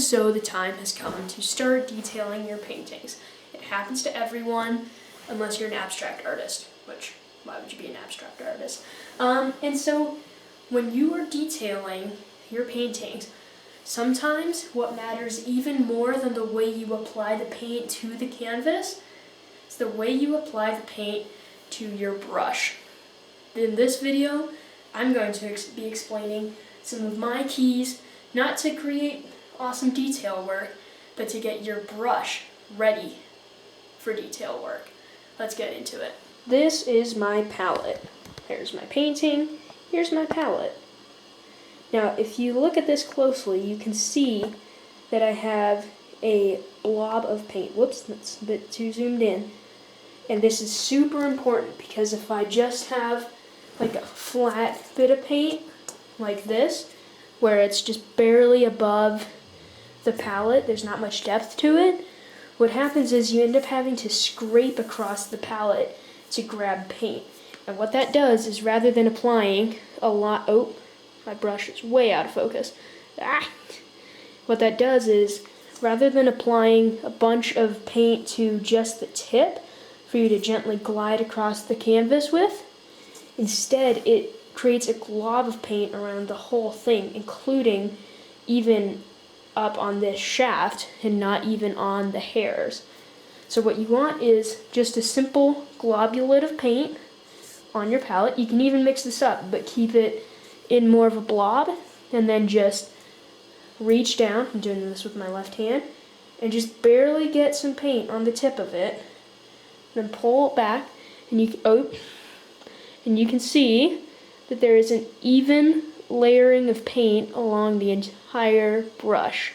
so the time has come to start detailing your paintings. It happens to everyone, unless you're an abstract artist, which, why would you be an abstract artist? And so when you are detailing your paintings, sometimes what matters even more than the way you apply the paint to the canvas is the way you apply the paint to your brush. In this video, I'm going to be explaining some of my keys, not to create awesome detail work, but to get your brush ready for detail work. Let's get into it. This is my palette. There's my painting, here's my palette. Now, if you look at this closely, you can see that I have a blob of paint. Whoops, that's a bit too zoomed in. And this is super important because if I just have like a flat bit of paint like this, where it's just barely above the palette, there's not much depth to it, what happens is you end up having to scrape across the palette to grab paint. And what that does is, rather than applying a lot, oh, my brush is way out of focus. What that does is, rather than applying a bunch of paint to just the tip for you to gently glide across the canvas with, instead it creates a glob of paint around the whole thing, including even up on this shaft and not even on the hairs. So what you want is just a simple globulate of paint on your palette. You can even mix this up, but keep it in more of a blob, and then just reach down, I'm doing this with my left hand, and just barely get some paint on the tip of it, then pull it back, and you can see that there is an even layering of paint along the entire brush.